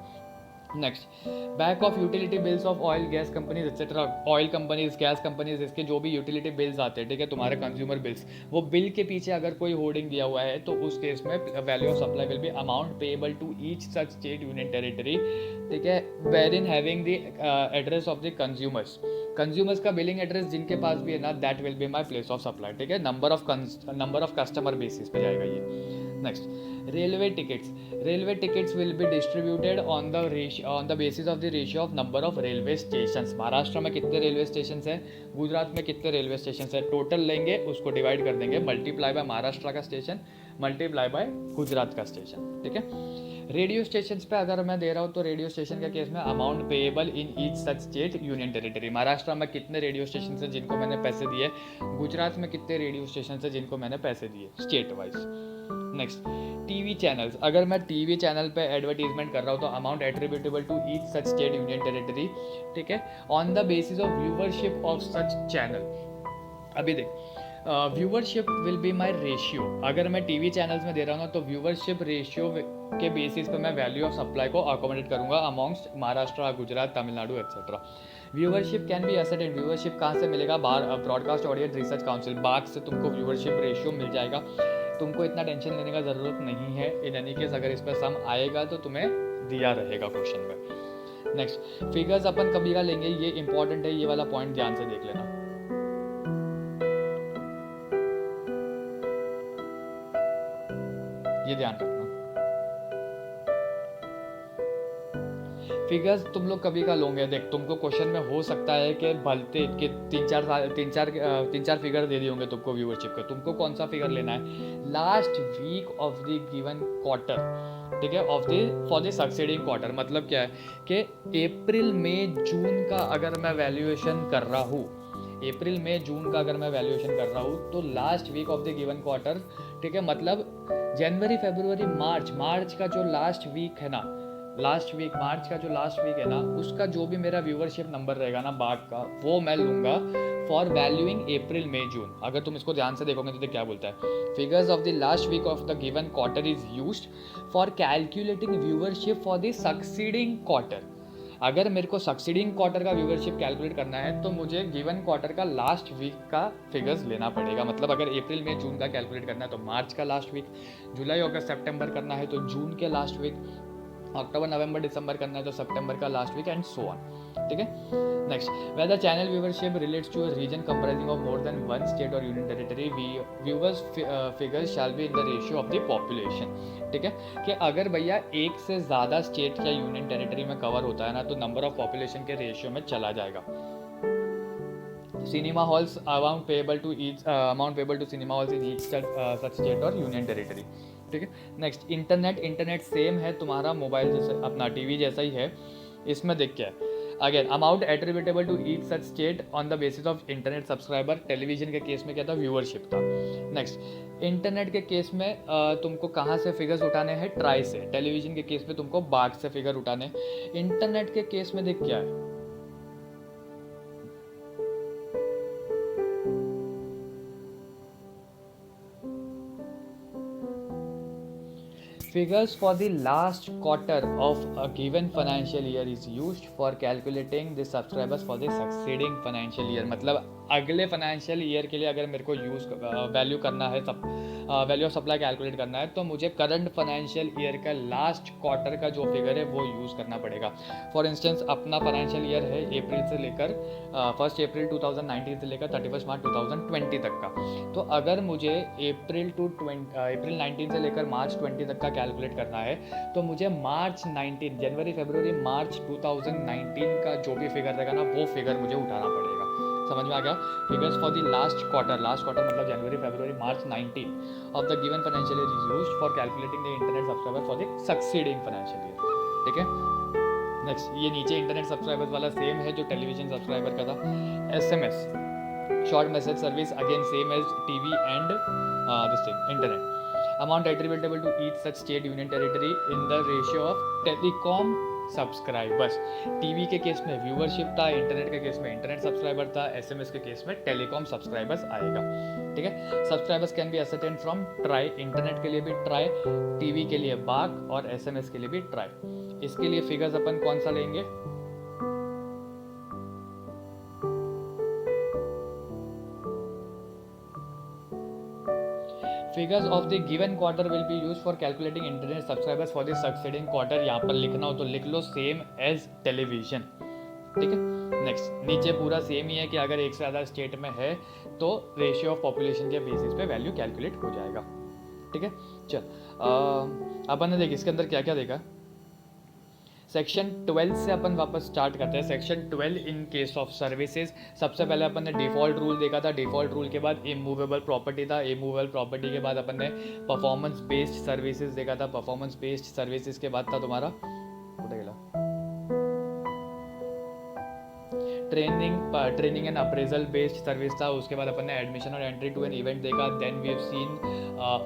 Next, back of utility bills of oil gas companies etcetera, oil companies, gas companies, इसके जो भी यूटिलिटी बिल्स आते हैं, ठीक है, तुम्हारे कंज्यूमर बिल्स, वो बिल के पीछे अगर कोई होर्डिंग दिया हुआ है तो उस केस में value of supply will be amount payable to each such state union territory, ठीक है, where in having the address of the consumers का बिलिंग एड्रेस जिनके पास भी है ना that will be my place of supply, ठीक है। नंबर ऑफ कस्टमर बेसिस पे जाएगा ये। Next, railway tickets will be distributed on the basis of the ratio of number of railway stations. Maharashtra में कितने रेलवे स्टेशन है, गुजरात में कितने रेलवे स्टेशन है, टोटल लेंगे उसको डिवाइड कर देंगे, मल्टीप्लाई बाय महाराष्ट्र का स्टेशन, मल्टीप्लाई बाय गुजरात का स्टेशन, ठीक है। रेडियो स्टेशन पे अगर मैं दे रहा हूँ तो रेडियो स्टेशन के केस में अमाउंट पेएबल इन each such state union territory. Maharashtra में कितने रेडियो स्टेशन है जिनको मैंने पैसे दिए, गुजरात में कितने रेडियो स्टेशन है जिनको मैंने पैसे दिए, state wise. Next, TV channels, अगर मैं टीवी चैनल पे एडवर्टीजमेंट कर रहा हूँ तो amount attributable to each such state union territory, ठीक है, on the basis of viewership of such channel. अभी देख, viewership will be my ratio, अगर मैं टीवी चैनल्स में दे रहा हूँ ना तो व्यूवरशिप रेशियो के बेसिस पे मैं वैल्यू ऑफ सप्लाई को अकोमोडेट करूंगा amongst Maharashtra, Gujarat, Tamil Nadu etcetera. Viewership can be ascertain, viewership कहाँ से मिलेगा, ब्रॉडकास्ट ऑडियंस रिसर्च काउंसिल, बाग से तुमको व्यूवरशिप रेशियो मिल जाएगा, तुमको इतना टेंशन लेने का ज़रूरत नहीं है। इन एनी केस अगर इस पर सम आएगा तो तुम्हें दिया रहेगा क्वेश्चन में। नेक्स्ट, फिगर्स अपन कभी का लेंगे, ये इंपॉर्टेंट है, ये वाला पॉइंट ध्यान से देख लेना। ये ध्यान रखना, फिगर्स तुम लोग कभी का लोगे। देख, तुमको क्वेश्चन में हो सकता है कि भलते कि तीन चार फिगर दे दिए होंगे तुमको व्यूअरशिप का, तुमको कौन सा फिगर लेना है, last week of the given quarter, ठीक है, of the for the succeeding quarter. मतलब क्या है कि अप्रैल मई जून का अगर मैं वैल्यूएशन कर रहा हूँ, अप्रैल मई जून का अगर मैं वैल्यूएशन कर रहा हूँ तो last week of the given quarter, ठीक है, मतलब जनवरी, फरवरी, मार्च का जो लास्ट वीक है ना, मार्च का जो लास्ट वीक है ना, उसका जो भी मेरा व्यूवरशिप नंबर रहेगा ना बाग का, वो मैं लूंगा फॉर वैल्यूइंग अप्रैल मई जून। अगर तुम इसको ध्यान से देखोगे तो क्या बोलता है, figures of the last week of the given quarter is used for calculating viewership for the succeeding quarter. अगर मेरे को सक्सीडिंग क्वार्टर का व्यूवरशिप कैलकुलेट करना है तो मुझे गिवन क्वार्टर का लास्ट वीक का फिगर्स लेना पड़ेगा। मतलब अगर अप्रैल में जून का कैलकुलेट करना है तो मार्च का लास्ट वीक, जुलाई अगस्त सितंबर करना है तो जून के लास्ट वीक, अक्टूबर नवंबर दिसंबर करना है तो सितंबर का last week, and so on. ठीक है। Next, whether channel viewership relates to a region comprising of more than one state or union territory, viewers figures shall be in the ratio of the population। ठीक है, कि अगर भैया एक से ज़्यादा स्टेट या यूनियन टेरिटरी में कवर होता है ना, तो नंबर ऑफ पॉपुलेशन के रेशियो में चला जाएगा। Cinema halls amount payable to cinema halls in each such state और यूनियन टेरिटरी। ठीक है। नेक्स्ट, इंटरनेट सेम है तुम्हारा मोबाइल जैसे, अपना टीवी जैसा ही है। इसमें देख क्या है, again amount attributable to each such state on the basis of internet subscriber. Television के केस में क्या था, व्यूअरशिप था। नेक्स्ट, इंटरनेट के केस में तुमको कहाँ से फिगर्स उठाने हैं, ट्राई से। टेलीविजन के केस में तुमको बाग से फिगर उठाने। इंटरनेट के केस में देख क्या है, figures for the last quarter of a given financial year is used for calculating the subscribers for the succeeding financial year। मतलब अगले फाइनेंशियल ईयर के लिए अगर मेरे को वैल्यू करना है, वैल्यू ऑफ सप्लाई कैलकुलेट करना है, तो मुझे करंट फाइनेंशियल ईयर का लास्ट क्वार्टर का जो फिगर है वो यूज़ करना पड़ेगा। फॉर इंस्टेंस अपना फाइनेंशियल ईयर है अप्रैल से लेकर 1 अप्रैल 2019 से लेकर 31 मार्च 2020 तक का। तो अगर मुझे अप्रैल 19 से लेकर मार्च 20 तक का कैलकुलेट करना है, तो मुझे मार्च 19 जनवरी फरवरी मार्च 2019 का जो भी फिगर रहेगा ना, वो फिगर मुझे उठाना पड़ेगा। समझ में आ गया। Figures for the last quarter मतलब जनवरी फरवरी मार्च 19 of the given financial year is used for calculating the internet subscriber for the succeeding financial year. ठीक है। नेक्स्ट, ये नीचे इंटरनेट सब्सक्राइबर्स वाला सेम है जो टेलीविजन सब्सक्राइबर का था। SMS short message service again same as TV and this thing internet. Amount attributable to each such state union territory in the ratio of telecom subscribers. TV के case में viewership था, internet के case में internet subscriber था, SMS के case में telecom subscribers आएगा। ठीक है। Subscribers can be ascertain from TRAI. Internet के लिए भी ट्राई, टीवी के लिए बाग और SMS के लिए भी ट्राई। इसके लिए फिगर्स अपन कौन सा लेंगे, Figures of the given quarter will be used for calculating internet subscribers for the succeeding quarter। यहाँ पर लिखना हो तो लिख लो सेम एज टेलीविजन। ठीक है। नेक्स्ट, नीचे पूरा सेम ही है कि अगर एक से ज़्यादा स्टेट में है तो रेशियो ऑफ पॉपुलेशन के बेसिस पे वैल्यू कैलकुलेट हो जाएगा। ठीक है। चल अपन ने देख इसके अंदर क्या क्या देखा। सेक्शन 12 से अपन वापस स्टार्ट करते हैं। Section 12 in case of services. सबसे पहले अपन ने डिफ़ॉल्ट रूल देखा था। डिफ़ॉल्ट रूल के बाद इमूवेबल प्रॉपर्टी था। इमूवेबल प्रॉपर्टी के बाद अपन ने परफॉर्मेंस बेस्ड सर्विसेज देखा था। परफॉर्मेंस बेस्ड सर्विसेज के बाद था तुम्हारा training and appraisal based service था। उसके बाद अपन ने एडमिशन और एंट्री टू एन इवेंट देखा। Then we have seen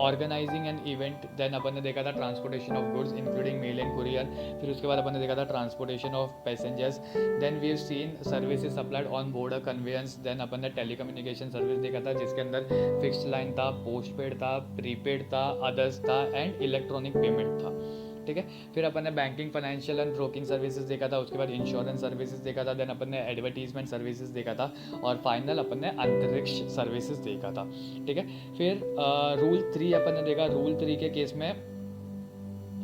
organising an event. Then अपन ने देखा था transportation of goods including mail and courier. फिर उसके बाद अपन ने देखा था transportation of passengers. Then we have seen services supplied on board a conveyance. Then अपन ने टेलीकम्युनिकेशन सर्विस देखा था जिसके अंदर फिक्स्ड लाइन था, पोस्ट पेड था, प्रीपेड था, अदर्स था एंड इलेक्ट्रॉनिक पेमेंट था। ठीक है। फिर अपन ने banking, financial and broking services देखा था। उसके बाद इंश्योरेंस सर्विसेज देखा था। देन अपन ने एडवर्टीजमेंट सर्विसेज देखा था और फाइनल अपन ने अंतरिक्ष सर्विसेज देखा था। ठीक है। फिर रूल 3 अपन ने देखा। रूल 3 के केस में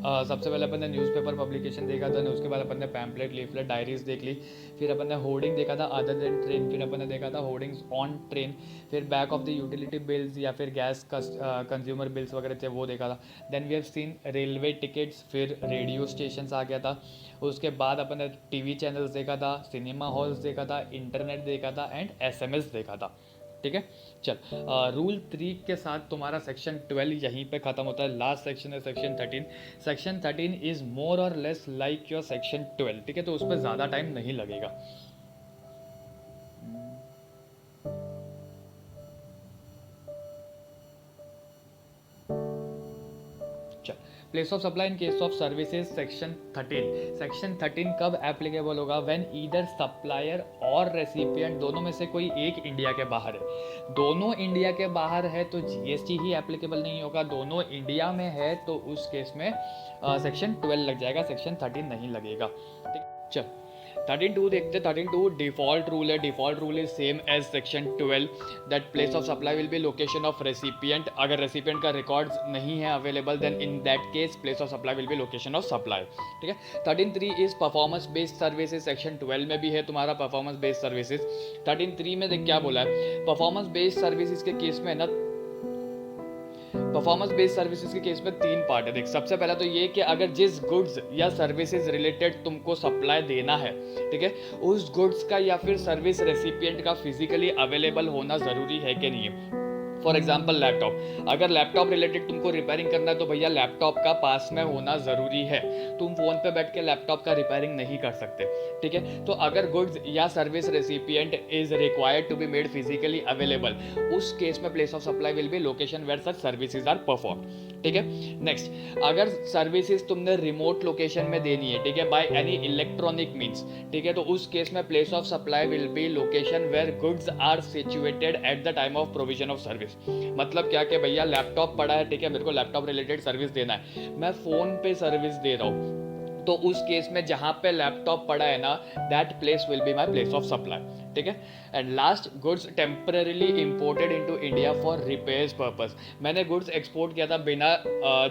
सबसे पहले अपन ने न्यूज़पेपर पब्लिकेशन देखा था। उसके बाद अपन ने पैम्पलेट, लीफलेट, डायरीज देख ली। फिर अपन ने होर्डिंग देखा था अदर देन ट्रेन। फिर अपन ने देखा था होर्डिंग्स ऑन ट्रेन। फिर back of the utility bills या फिर गैस कंज्यूमर बिल्स वगैरह थे वो देखा था। Then we have seen railway tickets. फिर रेडियो स्टेशन आ गया था। उसके बाद अपन ने टीवी चैनल्स देखा था, सिनेमा हॉल्स देखा था, इंटरनेट देखा था एंड SMS देखा था। ठीक है। चल रूल 3 के साथ तुम्हारा सेक्शन 12 यहीं पे ख़त्म होता है। लास्ट सेक्शन है सेक्शन 13। सेक्शन 13 इज़ मोर और लेस लाइक योर सेक्शन 12। ठीक है। तो उस पर ज़्यादा टाइम नहीं लगेगा। Place of supply in case of services section 13। Section 13 कब एप्लीकेबल होगा, व्हेन ईदर सप्लायर और रेसिपिएंट दोनों में से कोई एक इंडिया के बाहर है। दोनों इंडिया के बाहर है तो GST ही एप्लीकेबल नहीं होगा। दोनों इंडिया में है तो उस केस में सेक्शन 12 लग जाएगा, सेक्शन 13 नहीं लगेगा। ठीक। चल 13.2 देखते हैं। 13.2 डिफॉल्ट रूल है। Default rule is same as section 12 that place of supply will be location of recipient. अगर रेसिपिएंट का रिकॉर्ड्स नहीं है available then in that case place of supply will be location of supply. ठीक है। 13.3 is performance based services. Section 12 में भी है तुम्हारा परफॉर्मेंस बेस्ड सर्विसेज। 13.3 में देख क्या बोला है, परफॉर्मेंस बेस्ड सर्विसेज के केस में ना, परफॉर्मेंस बेस्ड सर्विसेज के केस में 3 पार्ट है। देख, सबसे पहला तो ये कि अगर जिस गुड्स या सर्विसेज रिलेटेड तुमको सप्लाई देना है, ठीक है, उस गुड्स का या फिर सर्विस रेसिपिएंट का फिजिकली अवेलेबल होना जरूरी है कि नहीं है। फॉर एग्जाम्पल लैपटॉप, अगर लैपटॉप रिलेटेड तुमको रिपेयरिंग करना है तो भैया लैपटॉप का पास में होना ज़रूरी है। तुम फोन पे बैठ के लैपटॉप का रिपेयरिंग नहीं कर सकते। ठीक है, तो अगर गुड्स या service recipient is required to be made physically available, उस केस में place of supply will be location where such services are perform. ठीक है। नेक्स्ट, अगर सर्विसेज तुमने रिमोट लोकेशन में देनी है, ठीक है, बाय एनी इलेक्ट्रॉनिक मीन्स, ठीक है, तो उस केस में place of supply will be location where goods are situated at the time of provision of service. मतलब क्या कि भैया लैपटॉप पड़ा है, ठीक है, मेरे को लैपटॉप रिलेटेड सर्विस देना है, मैं फोन पे सर्विस दे रहा हूँ, तो उस केस में जहां पे लैपटॉप पड़ा है ना, that place will be my place of supply. ठीक है। And last, goods temporarily imported into India for repairs purpose. मैंने गुड्स एक्सपोर्ट किया था बिना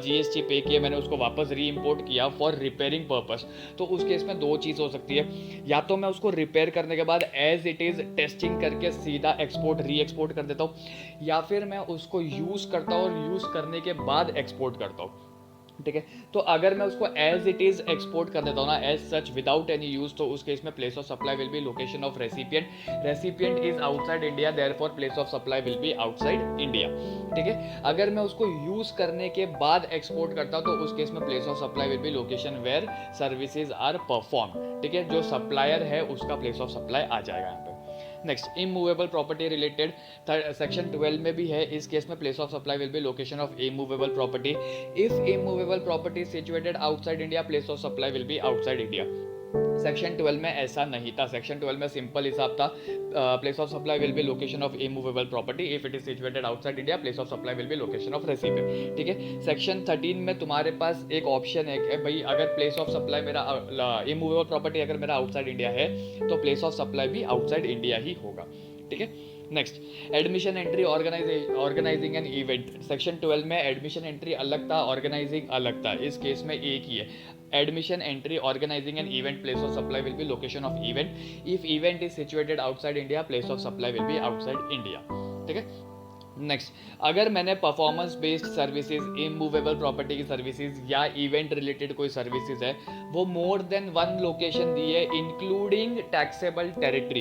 जीएसटी पे किए, मैंने उसको वापस री इम्पोर्ट किया फॉर रिपेयरिंग पर्पस। तो उस केस में 2 चीज़ हो सकती है, या तो मैं उसको रिपेयर करने के बाद एज इट इज़ टेस्टिंग करके सीधा एक्सपोर्ट री एक्सपोर्ट कर देता हूँ, या फिर मैं उसको यूज़ करता हूँ और यूज़ करने के बाद एक्सपोर्ट करता हूँ। ठीक है। तो अगर मैं उसको एज इट इज एक्सपोर्ट कर देता हूँ ना, as such without any use, तो उस केस में place of supply will be location of recipient. Recipient is outside India, therefore place of supply will be outside India. ठीक है। अगर मैं उसको यूज करने के बाद एक्सपोर्ट करता हूँ तो उस केस में place of supply will be location where services are perform. ठीक है, जो सप्लायर है उसका प्लेस ऑफ सप्लाई आ जाएगा यहाँ पे। Next, immovable property related section 12 में भी है। इस केस में place of supply will be location of immovable property. If immovable property situated outside India, place of supply will be outside India. Section 12 में ऐसा नहीं था। सेक्शन 12 में सिंपल हिसाब था, place of supply will be location of immovable property. If it is situated outside India, place of supply will be location of recipient. ठीक है। Section 13 में तुम्हारे पास एक ऑप्शन है कि भाई अगर प्लेस ऑफ सप्लाई मेरा इमूवेबल प्रॉपर्टी अगर मेरा आउटसाइड इंडिया है तो प्लेस ऑफ सप्लाई भी आउटसाइड इंडिया ही होगा। ठीक है। Next, admission entry organising an event. Section 12 में एडमिशन एंट्री अलग था, ऑर्गेनाइजिंग अलग था। इस केस में एक ही है, admission entry organising an event, place of supply will be location of event. If event is situated outside India, place of supply will be outside India. ठीक है। नेक्स्ट, अगर मैंने performance based services, immovable property की services या event related कोई services है, वो मोर than 1 location दी है इंक्लूडिंग टैक्सेबल टेरिटरी,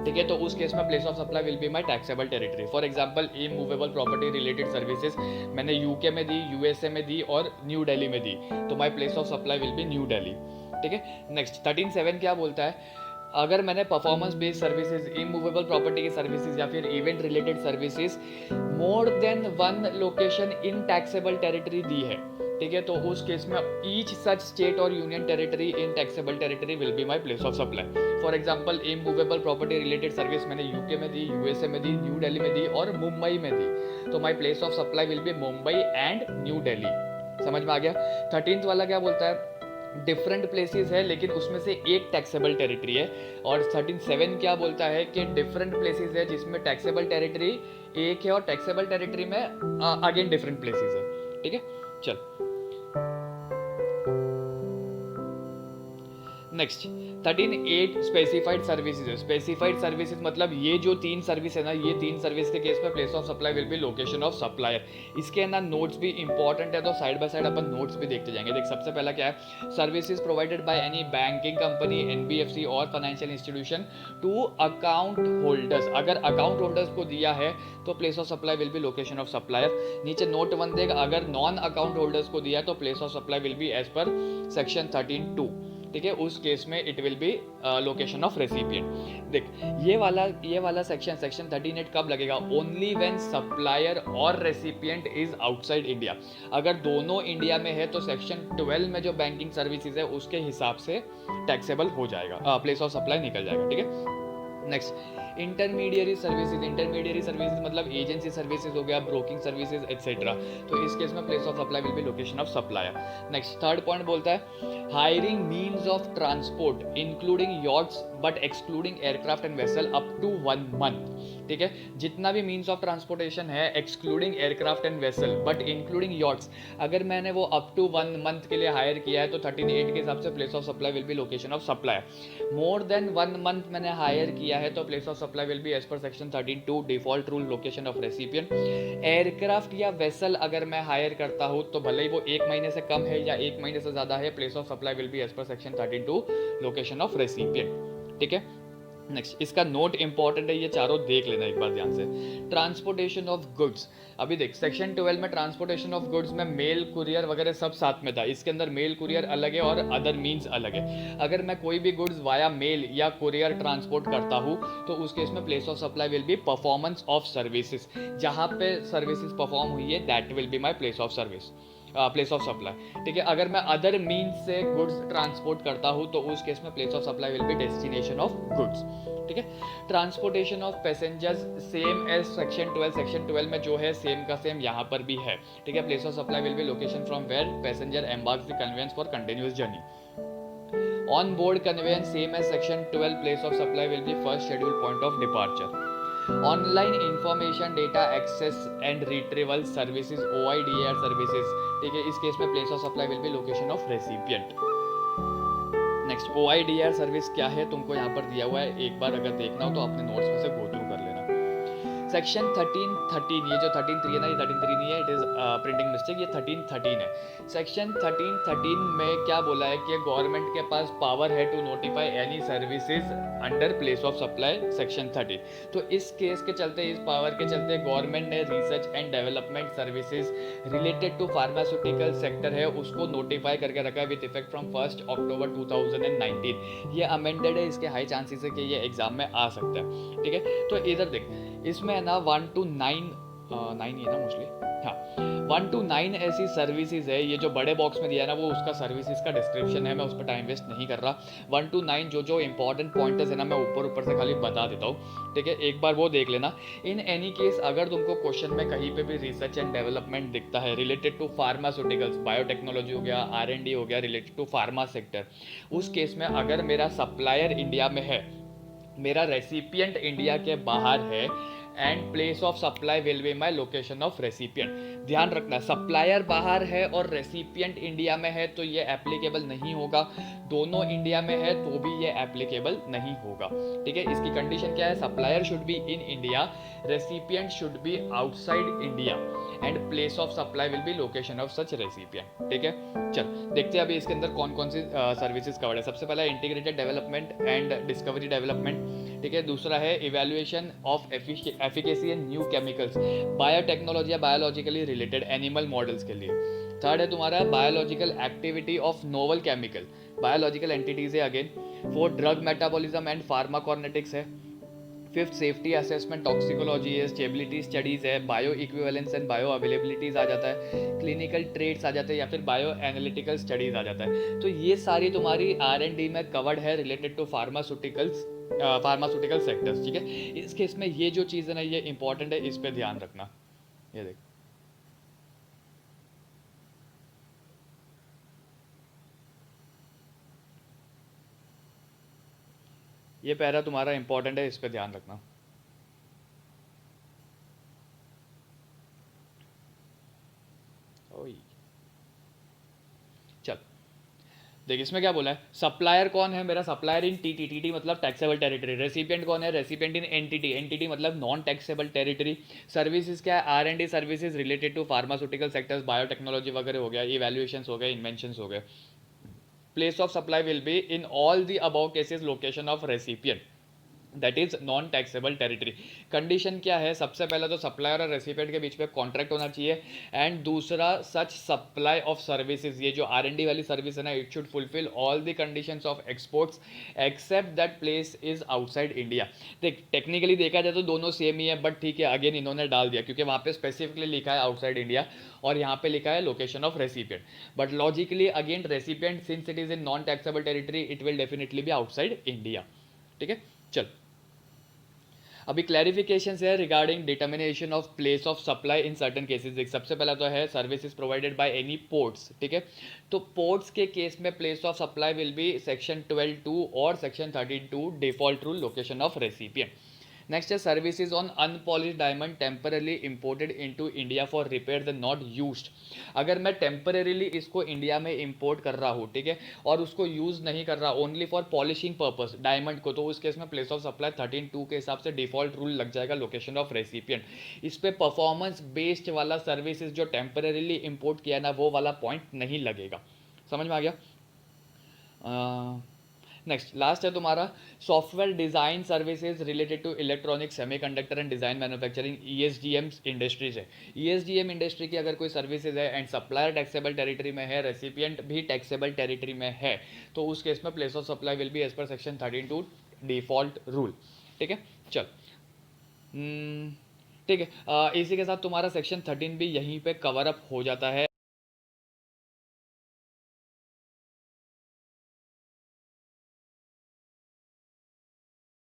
ठीक है, तो उस केस में place of supply will be my taxable territory. For example, immovable property related services मैंने यूके में दी, यूएसए में दी और न्यू दिल्ली में दी, तो my place of supply will be New Delhi. ठीक है। नेक्स्ट, 13.7 क्या बोलता है, अगर मैंने performance based services, immovable property की सर्विसेज या फिर event related services more than 1 location in taxable territory दी है, ठीक है, तो उस केस में ईच सच स्टेट और union territory in taxable territory will be my place of supply. For example, immovable property related service मैंने यूके में दी, यूएसए में दी, न्यू दिल्ली में दी और मुंबई में दी, तो my place of supply will be Mumbai and new Delhi. समझ में आ गया। 13th वाला क्या बोलता है, डिफरेंट प्लेसेस है लेकिन उसमें से एक टैक्सेबल टेरिटरी है। और 13.7 क्या बोलता है कि डिफरेंट प्लेसेस है जिसमें टैक्सेबल टेरिटरी एक है और टैक्सेबल टेरिटरी में अगेन डिफरेंट प्लेसेस है। ठीक है, चल नेक्स्ट 13.8 स्पेसिफाइड सर्विसेज है। स्पेसिफाइड सर्विसेज मतलब ये जो 3 सर्विस है ना, ये 3 सर्विस के केस में place of supply will be location of supplier. इसके अंदर नोट्स भी इंपॉर्टेंट है, तो साइड बाय साइड अपन नोट्स भी देखते जाएंगे। देख, सबसे पहला क्या है, services provided by any banking company, NBFC और financial institution to account holders. अगर अकाउंट होल्डर्स को दिया है तो place of supply will be location of supplier. नीचे नोट 1 देगा, अगर नॉन अकाउंट होल्डर्स को दिया है तो place of supply will be as per section 13.2। ठीक है, उस केस में it will be location of recipient. देख, ये वाला सेक्शन 13.8 कब लगेगा, ओनली व्हेन सप्लायर और रेसिपिएंट इज आउटसाइड इंडिया। अगर दोनों इंडिया में है तो सेक्शन 12 में जो बैंकिंग सर्विसेज है उसके हिसाब से टैक्सेबल हो जाएगा, प्लेस ऑफ सप्लाई निकल जाएगा। ठीक है। नेक्स्ट इंटरमीडियरी सर्विसेज मतलब एजेंसी सर्विसेज हो गया, ब्रोकिंग सर्विसेज एक्सेट्रा। तो इस केस में place of supply will be location of supplier. Next third point बोलता है hiring means of transport including yachts but excluding aircraft and vessel up to 1 month. ठीक है, जितना भी मीन्स ऑफ ट्रांसपोर्टेशन है excluding aircraft and vessel but including yachts, अगर मैंने वो अप टू 1 मंथ के लिए हायर किया है तो 13(8) के हिसाब से place of supply will be location of supplier. More than 1 month मैंने हायर किया है तो place of supply will be as per section 13(2) default rule location of recipient. Aircraft या वेसल अगर मैं हायर करता हूँ तो भले ही वो 1 महीने से कम है या 1 महीने से ज़्यादा है, place of supply will be as per section 13(2) location of recipient. ठीक है, नेक्स्ट इसका नोट इंपॉर्टेंट है, ये चारों देख लेना एक बार ध्यान से। ट्रांसपोर्टेशन ऑफ गुड्स, अभी देख सेक्शन 12 में ट्रांसपोर्टेशन ऑफ गुड्स में मेल कुरियर वगैरह सब साथ में था, इसके अंदर मेल कुरियर अलग है और अदर मीन्स अलग है। अगर मैं कोई भी गुड्स वाया मेल या कुरियर ट्रांसपोर्ट करता हूँ तो उस केस में place of supply will be performance of services, जहाँ पे सर्विसेज परफॉर्म हुई है that will be my place of service, place of supply. ठीक है, अगर मैं अदर मीन्स से गुड्स ट्रांसपोर्ट करता हूँ तो उस केस में place of supply will be destination of goods. ठीक है, transportation of passengers same as section 12, section 12 में जो है सेम का सेम यहाँ पर भी है। ठीक है, place of supply will be location from where passenger embarks the conveyance for continuous journey. On board conveyance same as section 12, place of supply will be first schedule point of departure. Online information data access and retrieval services OIDR services. ठीक है, इस case में place of supply will be location of recipient. Next OIDR service क्या है तुमको यहाँ पर दिया हुआ है, एक बार अगर देखना हो तो अपने नोट्स में से गो थ्रू कर लेना। सेक्शन 13(13), ये जो 13(3) है ना, ये 13(3) नहीं है, इट इज प्रिंटिंग मिस्टेक, ये 13(13) है। सेक्शन 13(13) में क्या बोला है कि गवर्नमेंट के पास पावर है to notify any services under place of supply section 13। तो इस केस के चलते, इस पावर के चलते गवर्नमेंट ने research and development services related to pharmaceutical sector है उसको नोटिफाई करके रखा है विद इफेक्ट फ्रॉम 1 अक्टूबर 2019। ये अमेंडेड है, इसके हाई चांसेस है कि ये एग्जाम में आ सकता है। ठीक है, तो इधर देख, इसमें ना 1 to 9 9 ही है ना मोस्टली, हाँ 1 to 9 ऐसी सर्विसेज है। ये जो बड़े बॉक्स में दिया है ना वो उसका सर्विसेज का डिस्क्रिप्शन है, मैं उस पर टाइम वेस्ट नहीं कर रहा। 1 to 9 जो जो इंपॉर्टेंट पॉइंटर्स है ना मैं ऊपर से खाली बता देता हूँ। ठीक है, एक बार वो देख लेना। इन एनी केस अगर तुमको क्वेश्चन में कहीं पे भी रिसर्च एंड डेवलपमेंट दिखता है रिलेटेड टू फार्मास्यूटिकल्स, बायोटेक्नोलॉजी हो गया, R&D हो गया रिलेटेड टू फार्मा सेक्टर, उस केस में अगर मेरा सप्लायर इंडिया में है, मेरा रेसिपिएंट इंडिया के बाहर है and place of supply will be my location of recipient. ध्यान रखना, सप्लायर बाहर है और रेसिपिएंट इंडिया में है तो ये एप्लीकेबल नहीं होगा, दोनों इंडिया में है तो भी ये एप्लीकेबल नहीं होगा। ठीक है, इसकी कंडीशन क्या है, supplier should be in India, recipient should be outside India and place of supply will be location of such recipient. ठीक है, चल देखते हैं अभी इसके अंदर कौन कौन सी सर्विसेज कवर्ड है। सबसे पहला integrated development and discovery development. ठीक है, दूसरा है evaluation of efficacy and new chemicals, biotechnology या बायोलॉजिकली रिलेटेड एनिमल मॉडल्स के लिए। थर्ड है तुम्हारा biological activity of novel chemical, biological entities है again. Fourth drug metabolism and pharmacokinetics है। फिफ्थ सेफ्टी असेसमेंट टॉक्सिकोलॉजी है, स्टेबिलिटी स्टडीज है, bioequivalence and bioavailabilities आ जाता है, क्लिनिकल ट्रेड्स आ जाते हैं या फिर बायो एनालिटिकल स्टडीज आ जाता है। तो ये सारी तुम्हारी R&D में कवर्ड है रिलेटेड टू फार्मास्यूटिकल सेक्टर्स। ठीक है, इस केस में ये जो चीज़ है ना ये इंपॉर्टेंट है, इस पर ध्यान रखना। ये देख, ये पैरा तुम्हारा इंपॉर्टेंट है, इस पर ध्यान रखना। ओए चल देख, इसमें क्या बोला है, सप्लायर कौन है मेरा, सप्लायर इन टीटी मतलब टैक्सेबल टेरिटरी। रेसिपिएंट कौन है, रेसिपिएंट इन एनटीटी मतलब नॉन टैक्सेबल टेरिटरी। सर्विसेज क्या है, R&D services related to pharmaceutical sectors, biotechnology वगैरह हो गया, इवैल्यूएशंस हो गए, इन्वेंशंस हो गए। Place of supply will be in all the above cases location of recipient, that is non taxable territory. Condition क्या है, सबसे पहले तो सप्लायर और रेसिपिएंट के बीच में कॉन्ट्रैक्ट होना चाहिए एंड दूसरा सच सप्लाई ऑफ सर्विसेज, ये जो R&D वाली सर्विस है ना it should fulfil all the conditions of exports except that place is outside India. देख टेक्निकली देखा जाए तो दोनों सेम ही है, बट ठीक है अगेन इन्होंने डाल दिया क्योंकि वहाँ पे स्पेसिफिकली लिखा है आउटसाइड इंडिया और यहाँ पे लिखा है location of recipient, but logically again recipient since it is in non taxable territory it will definitely be outside India. ठीक है, चल अभी क्लैरिफिकेशन है regarding determination of place of supply in certain cases. देख सबसे पहला तो है services provided by any ports, ठीक है। तो पोर्ट्स के केस में place of supply will B section 12(2) और section 13(2) default rule location of recipient. Next है services on unpolished diamond temporarily imported into India for repair the not used. अगर मैं temporarily इसको इंडिया में इंपोर्ट कर रहा हूँ, ठीक है, और उसको यूज़ नहीं कर रहा, only for polishing purpose diamond को, तो उस केस में प्लेस ऑफ सप्लाई 13(2) के हिसाब से डिफॉल्ट रूल लग जाएगा लोकेशन ऑफ रेसिपिएंट। इस पे परफॉर्मेंस बेस्ड वाला सर्विसेज जो टेम्पररीली इंपोर्ट किया ना, वो वाला पॉइंट नहीं लगेगा। समझ में आ गया? नेक्स्ट लास्ट है तुम्हारा software design services related to electronic semiconductor and design manufacturing, ESDM industries है। ईएसडीएम इंडस्ट्री की अगर कोई सर्विसेज है एंड सप्लायर टैक्सेबल टेरिटरी में है, रेसिपिएंट भी टैक्सेबल टेरिटरी में है, तो उस केस में place of supply will be as per section 13(2) default rule. ठीक है, चल ठीक है। इसी के साथ तुम्हारा सेक्शन 13 भी यहीं पे कवर अप हो जाता है।